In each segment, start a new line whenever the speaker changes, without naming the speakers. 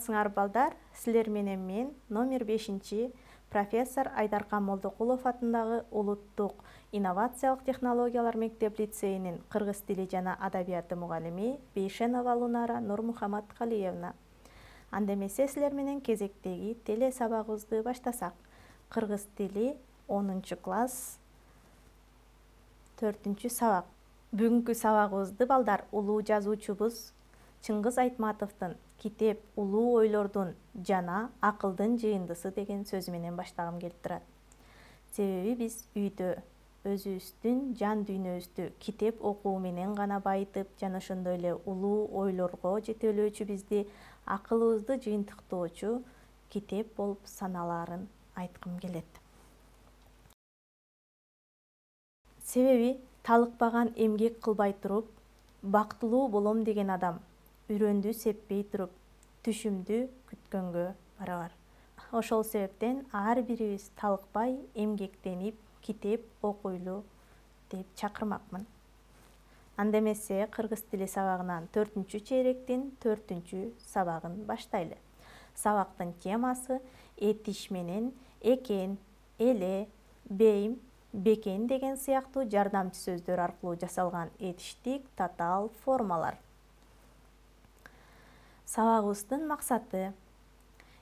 Саламатсыңар балдар, силер менен мен номер 5 профессор Айдаркан Молдокулов атындагы Улуттук инновациялык технологиялар мектеп-лицейинин кыргыз тили жана адабияты мугалими Бейшенова Лунара Нурмухаммадкалиевна. Анда эмесе силер менен кезектеги теле сабагыбызды баштасак. Кыргыз тили 10 класс 4 сабак. Бүгүнкү сабагыбызды балдар улуу жазуучубуз Чыңгыз Айтматовдун Китеп улуу ойлордун жана акылдын жыйындысы деген сөзү менен баштагым келип турат. Себеби биз үйдө өзүбүздүн жан дүйнөбүздү китеп окуу менен гана байытып, жана ошондой эле улуу ойлорго жетелөөчү бизди акылыбызды жыйынтыктоочу китеп болуп саналаарын айткым келет. Себеби талыкпаган эмгек кылбай туруп, бактылуу болом деген адам үрөндү сеппей туруп, түшүмдү күткөнгө барабар. Ошол себептен ар бирибиз талыкпай эмгектенип китеп окуйлу деп чакырмакмын. Анда эмесе кыргыз тили сабагынан 4-чейректин 4-сабагын баштайлы. Сабактын темасы этиш менен экен, эле, бейим, бекен деген сыяктуу жардамчы сөздөр аркылуу жасалган этиштик татаал формалар. Сабагыбыздын максаты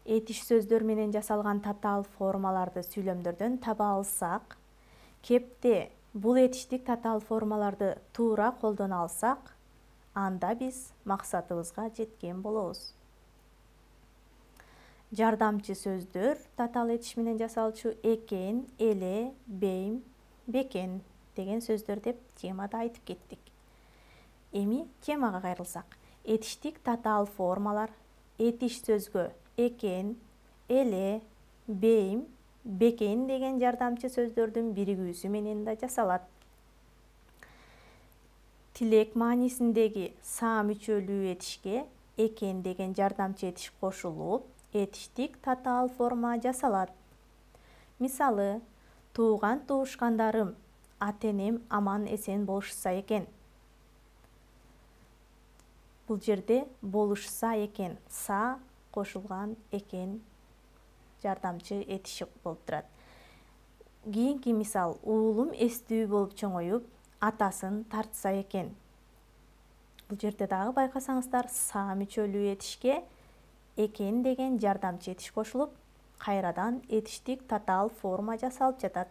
этиш сөздөр менен жасалган татаал формаларды сүйлөмдөрдөн таба алсак, кепте бул этиштик татаал формаларды туура колдоно алсак, анда биз максатыбызга жеткен болобуз. Жардамчы сөздөр татаал этиш менен жасалчу экен, эле, бейим, бекен деген сөздөр деп темада айтып кеттик. Эми темага кайрылсак, этиштик татаал формалар этиш сөзгө экен, эле, бейим, бекен деген жардамчы сөздөрдүн биригүүсү менен да жасалат. Тилек маанисиндеги са мүчөлүү этишке экен деген жардамчы этиш кошулуп, этиштик татаал форма жасалат. Мисалы, тууган туушкандарым, ата-энем аман эсен болушса экен. Бул жерде болушса экен, са кошулган экен жардамчы этиши болуп турат. Кийинки мисал, уулум эстүү болуп чоңоюп, атасын тартса экен. Бул жерде дагы байкасаңыздар, са мүчөлүү этишке экен деген жардамчы этиш кошулуп, кайрадан этиштик татаал форма жасалып жатат.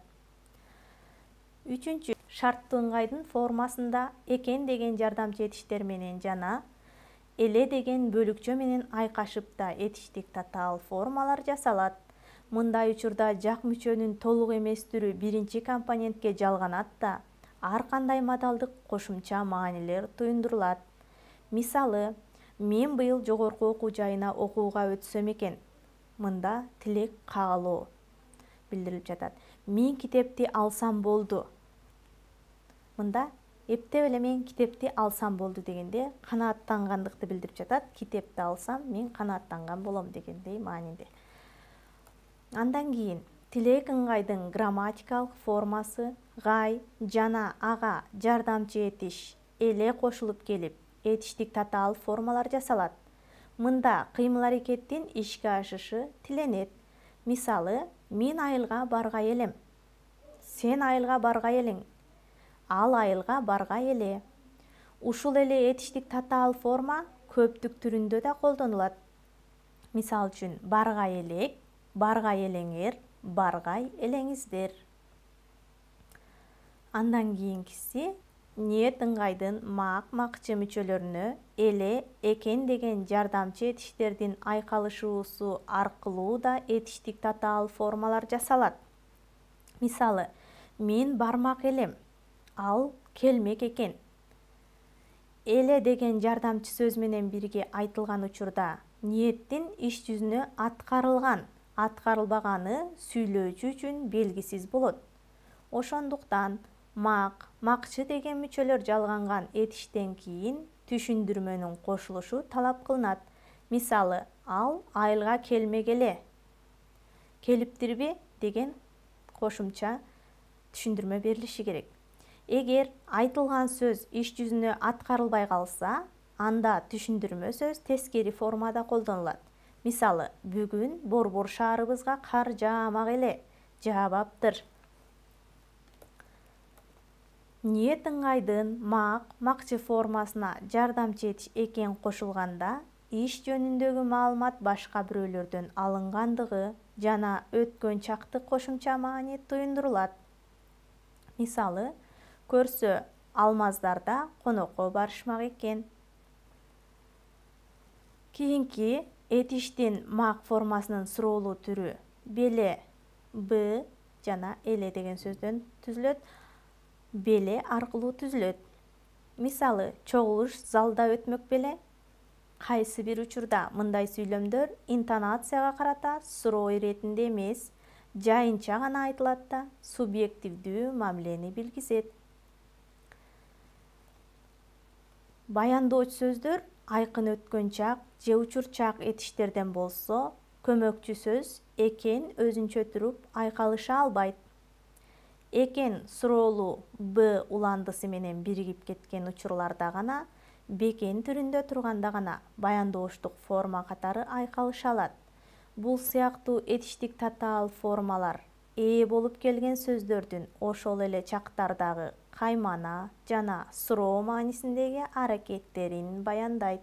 3 шарттуу ыңгайдын формасында экен деген жардамчы этиштер менен жана эле деген бөлүкчө менен айкашып да этиштик татаал формалар жасалат. Мындай учурда жак мүчөнүн толук эмес түрү биринчи компонентке жалганат да, ар кандай модалдык кошумча маанилер туюндурулат. Мисалы, мен быйыл жогорку окуу жайына окууга өтсөм экен. Мында тилек каалоо билдирилип жатат. Мен китепти алсам болду. Мында эптеп эле мен китепти алсам болду дегенде канааттангандыкты билдирип жатат. Китепти алсам мен канааттанган болом дегендей маанинде. Андан кийин тилек ыңгайдын грамматикалык формасы гай жана ага жардамчы этиш эле кошулуп келип, этиштик татаал формалар жасалат. Мында кыймыл-аракеттин ишке ашышы тиленет. Мисалы, мен айылга баргай элем. Сен айылга баргай элең. Ал айылга баргай эле. Ушул эле этиштик татаал форма көптүк түрүндө да колдонулат. Мисал үчүн, баргай элек, баргай элеңер, баргай элеңиздер. Андан кийинкиси ниет ыңгайдын мак-макчы мүчөлөрүнө эле, экен деген жардамчы этиштердин айкалышуусу аркылуу да этиштик татаал формалар жасалат. Мисалы, мен бармак элем, ал келмек экен. Эле деген жардамчы сөз менен бирге айтылган учурда ниеттин иш жүзүнө аткарылган, аткарылбаганы сүйлөөчү үчүн белгисиз болот. Ошондуктан мак, макчы деген мүчөлөр жалганган этиштен кийин түшүндүрмөнүн кошулушу талап кылынат. Мисалы, ал айылга келмек эле. Келиптирби деген кошумча түшүндүрмө берилиши керек. Эгер айтылган сөз иш жүзүнө аткарылбай калса, анда түшүндүрмө сөз тескери формада колдонулат. Мисалы, бүгүн Борбор шаарыбызга кар жаамак эле, жаабаптыр. Ниет ыңгайдын макчы формасына жардамчы этиш экен кошулганда, иш жөнүндөгү маалымат башка бирөөлөрдөн алынгандыгы жана өткөн чакты кошумча маани туюндурулат. Мисалы, көрсө, Алмаздарда конокко барышмак экен. Кийинки этиштин мак формасынын суроолуу түрү беле б жана эле деген сөздөн түзүлөт. Беле аркылуу түзүлөт. Мисалы, чогулуш залда өтмөк беле. Кайсы бир учурда мындай сүйлөмдөр интонацияга карата суроо иретинде эмес, жайынча гана айтылат да, субъективдүү мамилени билгизет. Баяндоочу сөздөр айкын өткөн чак же учурчак этиштерден болсо, көмөкчү сөз экен өзүнчө туруп айкалыша албайт. Экен суроолуу б уландысы менен биригип кеткен учурларда гана, бекен түрүндө турганда гана баяндооштук форма катары айкалыша алат. Бул сыяктуу этиштик татаал формалар ээ болуп келген сөздөрдүн ошол эле чактардагы каймана жана суроо маанисиндеги аракеттерин баяндайт.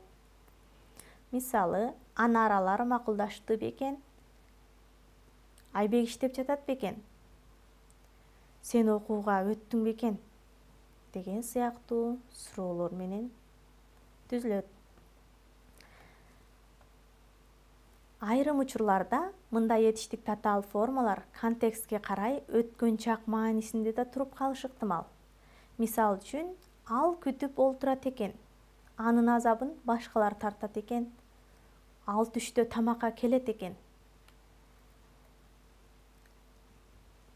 Мисалы, анаралар макулдашты бекен. Айбек иштеп жатат бекен. Сен окууга өттүң бекен? Деген сыяктуу суроолор менен түзүлөт. Айрым учурларда мындай этиштик татаал формалар контекстке карай өткөн чак маанисинде да туруп калышы ыктымал. Мисал үчүн, ал күтүп олтурат экен. Анын азабын башкалар тартат экен. Ал түштө тамакка келет экен.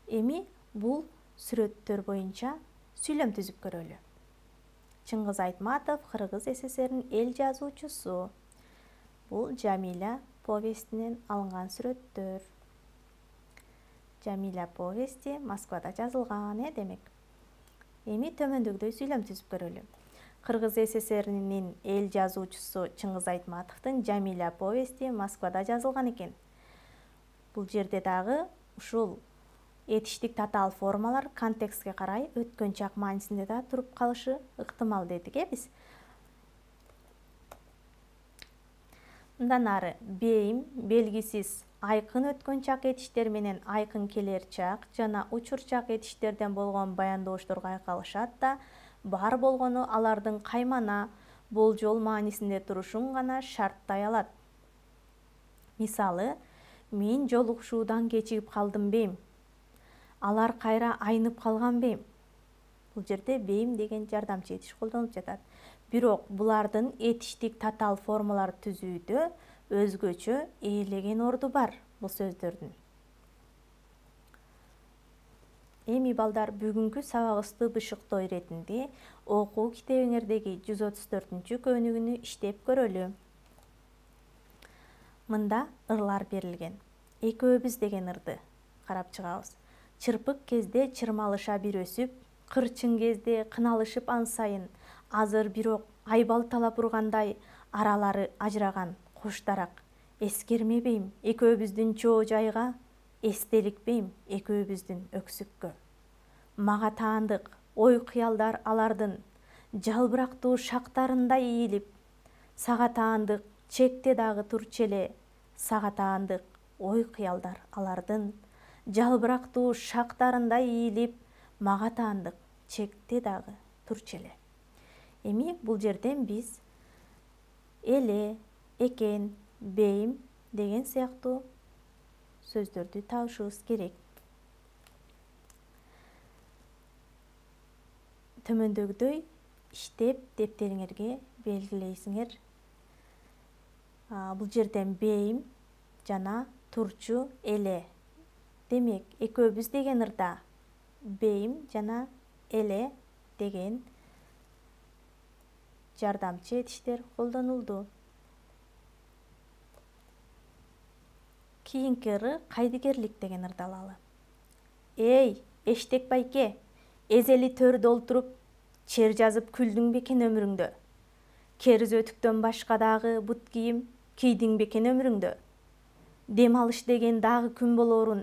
Эми бул сүрөттөр боюнча сүйлөм түзүп көрөлү. Чыңгыз Айтматов, Кыргыз СССРнин эл жазуучусу. Бул Жамиля повестинен алынган сүрөттөр. Жамиля повести Москвада жазылган демек. Эми төмөндөгүдөй сүйлөм түзүп көрөлү. Кыргыз СССРнин эл жазуучусу Чыңгыз Айтматовдун Жамиля повести Москвада жазылган экен. Бул жерде дагы ушул этиштик татаал формалар контекстке карай өткөн чак маанисинде да туруп калышы ыктымал дедик биз. Мындан ары бейим, белгисиз, айкын өткөн чак этиштер менен айкын келер чак жана учурчак этиштерден болгон баяндоошторго айкалышат да, бар болгону алардын каймана, болжол маанисинде турушун гана шарттай алат. Мисалы, мен жолугушуудан кечигип калдым бейм. Алар кайра айнып калган бейм. Бул жерде бейм деген жардамчы этиш колдонулуп жатат. Бирок булардын этиштик татаал формалар түзүүдө өзгөчө ээлеген орду бар бул сөздөрдүн. Эми балдар, бүгүнкү сабагыбызды бышыктоо иретинде окуу китебиңердеги 134 көнүгүүнү иштеп көрөлү. Мында ырлар берилген. Экөөбүз деген ырды карап чыгабыз. Чырпык кезде чырмалыша бир өсүп, кырчын кезде кыналышып ансайын, азыр бирок айбалталап ургандай аралары ажыраган коштарак. Эскермебейм экөөбүздүн чоо жайга, эстеликпейм экөөбүздүн өксүккө. Мага таандык ой кыялдар алардын, жалбырактуу шактарында ийилип, сага таандык чекте дагы турчу эле, сага таандык ой кыялдар алардын, жалбырактуу шактарында ийилип, мага таандык чекте дагы турчу эле. Эми бул жерден биз эле, экен, бейим деген сыяктуу сөздөрдү табышыбыз керек. Төмөндөгүдөй иштеп дептериңерге белгилейсиңер. Бул жерден бейим жана турчу эле. Демек, экөөбүз деген ырда бейим жана эле деген жардамчы этиштер колдонулду. Кийинки ыры кайдыгерлик деген ырды алалы. Эй, эштек байке, эзели төрдө олтуруп, чер жазып күлдүң бекен өмүрүңдө? Кериз өтүктөн башка дагы бут кийим кийдиң бекен өмүрүңдө? Дем алыш деген дагы күн болорун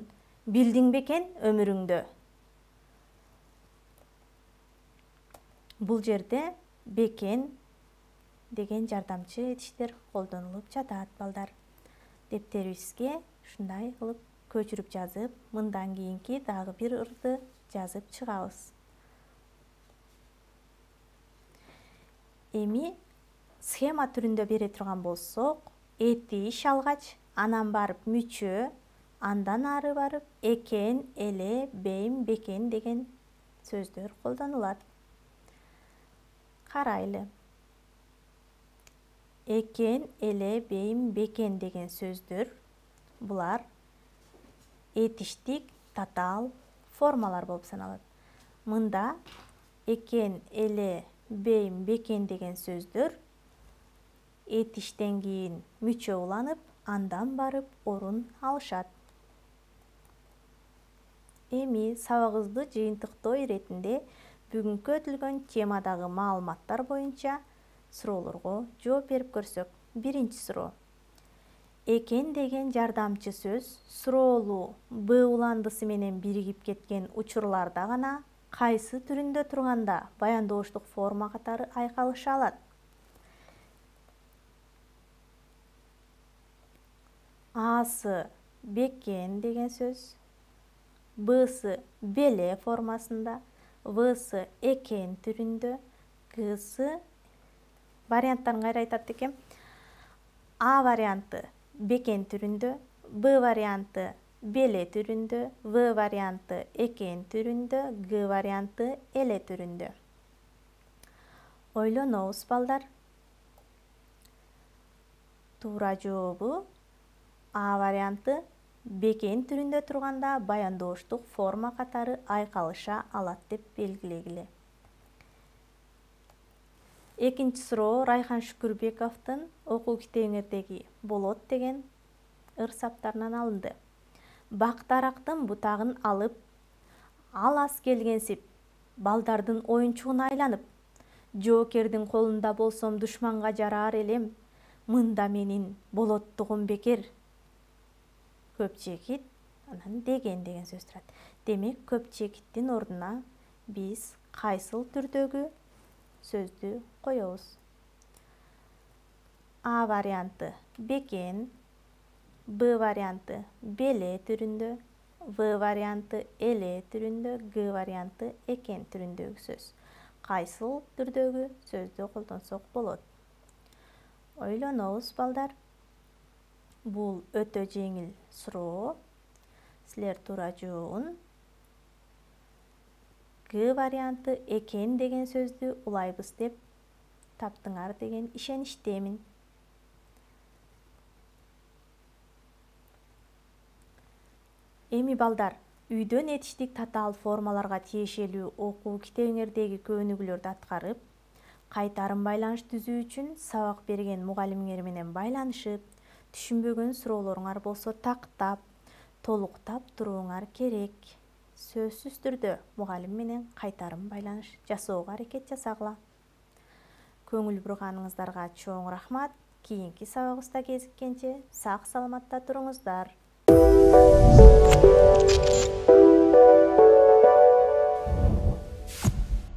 билдиң бекен өмүрүңдө? Бул жерде бекен деген жардамчы этиштер колдонулуп жатат балдар. Дептерибизге ушундай кылып көчүрүп жазып, мындан кийинки дагы бир ырды жазып чыгабыз. Эми схема түрүндө бере турган болсок, этиш алгач, анан барып мүчө, андан ары барып экен, эле, бейим, бекен деген сөздөр колдонулат. Карайлы. Экен, эле, бейим, бекен деген сөздөр булар этиштик татаал формалар болуп саналат. Мында экен, эле, бейим, бекен деген сөздөр этиштен кийин мүчө уланып, андан барып орун алышат. Эми сабагыбызды жыйынтыктоо иретинде бүгүнкү өтүлгөн темадагы маалыматтар боюнча суроолорго жооп берип көрсөк. Биринчи суроо. Экен деген жардамчы сөз суроолуу б уландысы менен биригип кеткен учурларда гана кайсы түрүндө турганда баяндооштук форма катары айкалыша алат? Асы бекен деген сөз, Б'сы беле формасында, В'сы экен түрүндө, Г'сы варианттарын кайра айтат экем. А варианты бекен түрүндө, Б варианты беле түрүндө, В варианты экен түрүндө, Г варианты эле түрүндө. Ойлонобуз балдар. Туура жообу А варианты бекен түрүндө турганда баяндооштук форма катары айкалыша алат деп белгилегиле. Экинчи суроо Райхан Шүкүрбековдун окуу китебиңердеги болот деген ыр саптарынан алынды. Бак дарактын бутагын алып, ал аз келгенсип, балдардын оюнчугуна айланып, жоокердин колунда болсом душманга жараар элем, мында менин болоттугум бекер. Көпчекит, анан деген сөз турат. Демек, көпчекиттин ордуна биз кайсыл түрдөгү сөздү коебуз? А варианты бекен, Б варианты беле түрүндө, В варианты эле түрүндө, Г варианты экен түрүндөгү сөз. Кайсыл түрдөгү сөздү колдонсок болот? Ойлонобуз балдар. Бул өтө жеңил суроо. Силер туура жообун Г варианты экен деген сөздү улайбыз деп таптыңар деген ишеничтемин. Эми балдар, үйдөн этиштик татаал формаларга тиешелүү окуу китебиңердеги көнүгүүлөрдү аткарып, кайтарым байланыш түзүү үчүн сабак берген мугалимиңер менен байланышып, түшүнбөгөн суроолоруңар болсо тактап, толуктап турууңар керек. Сөзсүз түрдө мугалим менен кайтарым байланыш жасоого аракет жасагыла. Көңүл бурганыңыздарга чоң рахмат. Кийинки сабагыбызда кезиккенче сак саламатта туруңуздар.